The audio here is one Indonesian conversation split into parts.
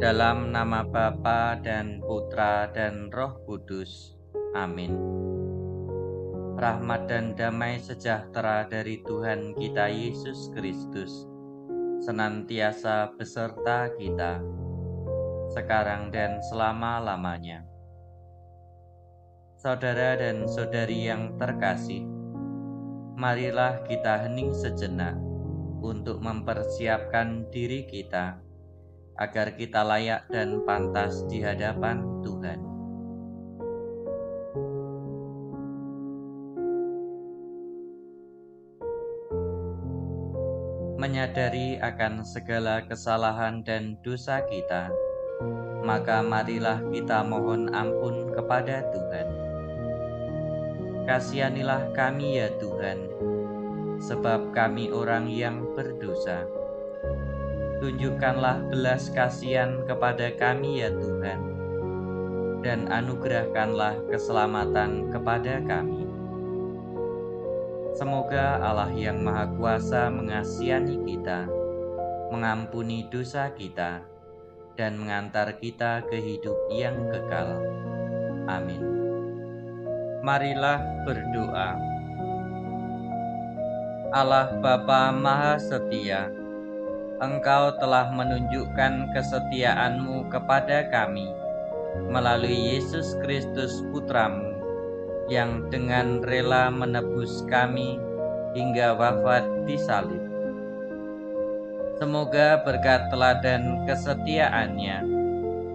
Dalam nama Bapa dan Putra dan Roh Kudus. Amin. Rahmat dan damai sejahtera dari Tuhan kita Yesus Kristus senantiasa beserta kita, sekarang dan selama-lamanya. Saudara dan saudari yang terkasih, marilah kita hening sejenak untuk mempersiapkan diri kita agar kita layak dan pantas di hadapan Tuhan. Menyadari akan segala kesalahan dan dosa kita, maka marilah kita mohon ampun kepada Tuhan. Kasihanilah kami ya Tuhan, sebab kami orang yang berdosa. Tunjukkanlah belas kasihan kepada kami ya Tuhan, dan anugerahkanlah keselamatan kepada kami. Semoga Allah yang Maha Kuasa mengasihani kita, mengampuni dosa kita, dan mengantar kita ke hidup yang kekal. Amin. Marilah berdoa. Allah Bapa Maha Setia, Engkau telah menunjukkan kesetiaan-Mu kepada kami melalui Yesus Kristus Putra-Mu, yang dengan rela menebus kami hingga wafat di salib. Semoga berkat teladan kesetiaannya,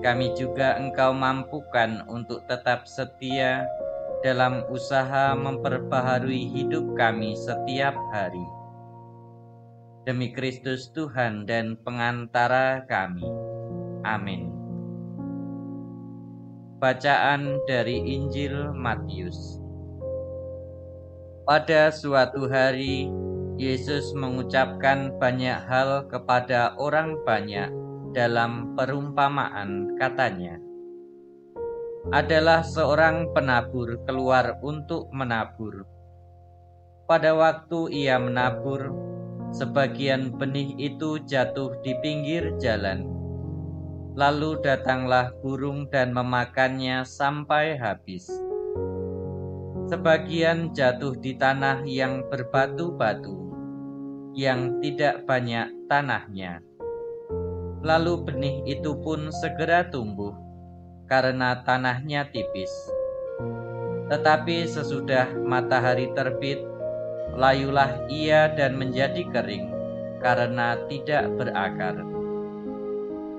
kami juga Engkau mampukan untuk tetap setia dalam usaha memperbaharui hidup kami setiap hari. Demi Kristus Tuhan dan pengantara kami. Amin. Bacaan dari Injil Matius. Pada suatu hari, Yesus mengucapkan banyak hal kepada orang banyak dalam perumpamaan, katanya, adalah seorang penabur keluar untuk menabur. Pada waktu ia menabur, sebagian benih itu jatuh di pinggir jalan. Lalu datanglah burung dan memakannya sampai habis. Sebagian jatuh di tanah yang berbatu-batu, yang tidak banyak tanahnya. Lalu benih itu pun segera tumbuh, karena tanahnya tipis. Tetapi sesudah matahari terbit, layulah ia dan menjadi kering, karena tidak berakar.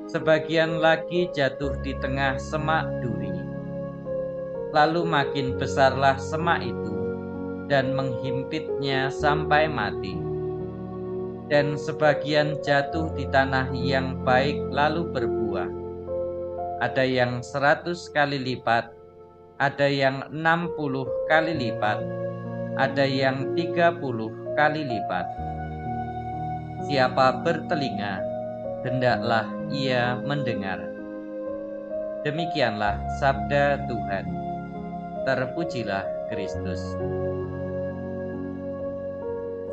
Sebagian lagi jatuh di tengah semak duri. Lalu makin besarlah semak itu, dan menghimpitnya sampai mati. Dan sebagian jatuh di tanah yang baik lalu berbuah. Ada yang 100 kali lipat, ada yang 60 kali lipat, ada yang 30 kali lipat. Siapa bertelinga, hendaklah ia mendengar. Demikianlah sabda Tuhan. Terpujilah Kristus.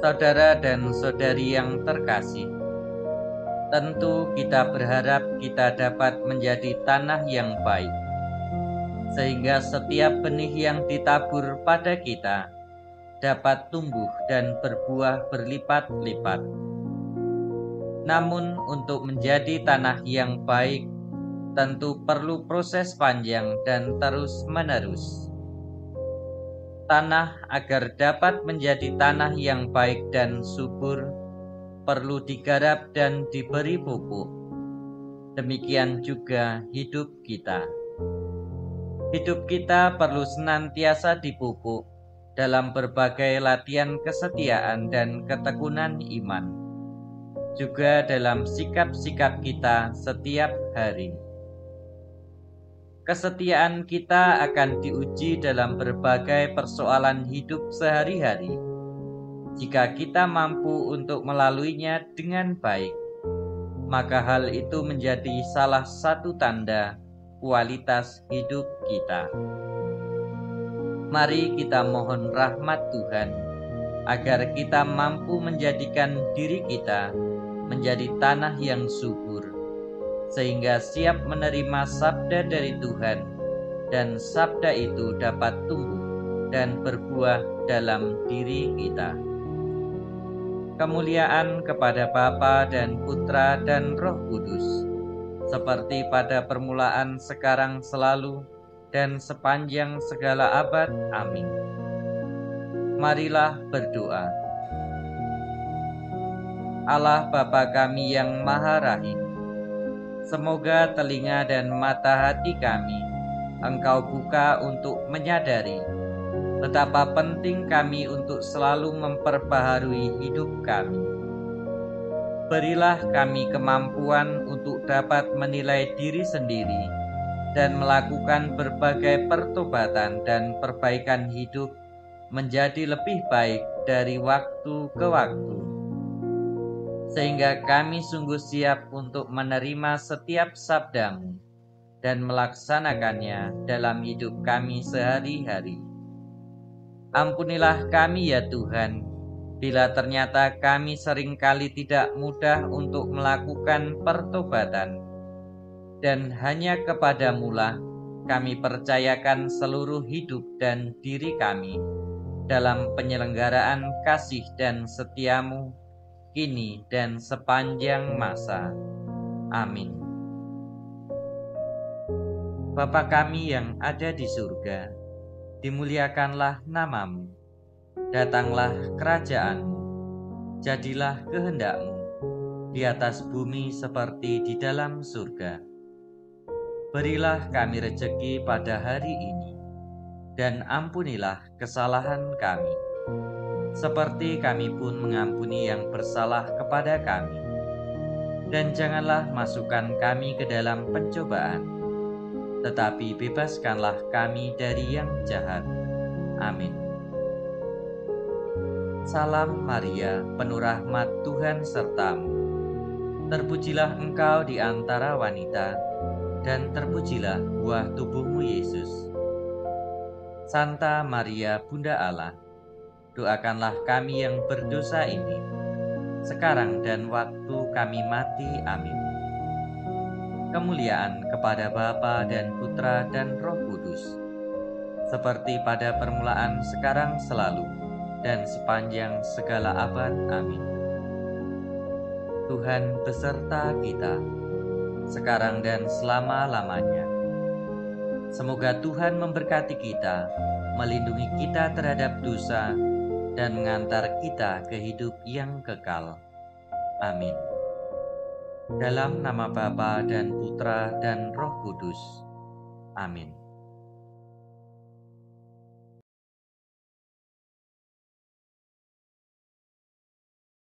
Saudara dan saudari yang terkasih, tentu kita berharap kita dapat menjadi tanah yang baik, sehingga setiap benih yang ditabur pada kita dapat tumbuh dan berbuah berlipat-lipat. Namun untuk menjadi tanah yang baik, tentu perlu proses panjang dan terus-menerus. Tanah agar dapat menjadi tanah yang baik dan subur, perlu digarap dan diberi pupuk. Demikian juga hidup kita. Hidup kita perlu senantiasa dipupuk dalam berbagai latihan kesetiaan dan ketekunan iman, juga dalam sikap-sikap kita setiap hari. Kesetiaan kita akan diuji dalam berbagai persoalan hidup sehari-hari. Jika kita mampu untuk melaluinya dengan baik, maka hal itu menjadi salah satu tanda kualitas hidup kita. Mari kita mohon rahmat Tuhan, agar kita mampu menjadikan diri kita menjadi tanah yang subur, sehingga siap menerima sabda dari Tuhan, dan sabda itu dapat tumbuh dan berbuah dalam diri kita. Kemuliaan kepada Bapa dan Putra dan Roh Kudus, seperti pada permulaan, sekarang, selalu, dan sepanjang segala abad. Amin. Marilah berdoa. Allah Bapa kami yang Maha Rahim, semoga telinga dan mata hati kami Engkau buka untuk menyadari betapa penting kami untuk selalu memperbaharui hidup kami. Berilah kami kemampuan untuk dapat menilai diri sendiri dan melakukan berbagai pertobatan dan perbaikan hidup menjadi lebih baik dari waktu ke waktu, sehingga kami sungguh siap untuk menerima setiap sabda-Mu dan melaksanakannya dalam hidup kami sehari-hari. Ampunilah kami ya Tuhan, bila ternyata kami seringkali tidak mudah untuk melakukan pertobatan, dan hanya kepadamu-lah kami percayakan seluruh hidup dan diri kami dalam penyelenggaraan kasih dan setia-Mu, kini dan sepanjang masa. Amin. Bapa kami yang ada di surga, dimuliakanlah nama-Mu, datanglah kerajaan-Mu, jadilah kehendak-Mu di atas bumi seperti di dalam surga. Berilah kami rejeki pada hari ini, dan ampunilah kesalahan kami, seperti kami pun mengampuni yang bersalah kepada kami. Dan janganlah masukkan kami ke dalam pencobaan, tetapi bebaskanlah kami dari yang jahat. Amin. Salam Maria, penuh rahmat, Tuhan serta-Mu. Terpujilah Engkau di antara wanita, dan terpujilah buah tubuh-Mu, Yesus. Santa Maria, Bunda Allah, doakanlah kami yang berdosa ini, sekarang dan waktu kami mati. Amin. Kemuliaan kepada Bapa dan Putra dan Roh Kudus, seperti pada permulaan, sekarang, selalu, dan sepanjang segala abad. Amin. Tuhan beserta kita, sekarang dan selama-lamanya. Semoga Tuhan memberkati kita, melindungi kita terhadap dosa, dan mengantar kita ke hidup yang kekal. Amin. Dalam nama Bapa dan Putra dan Roh Kudus. Amin.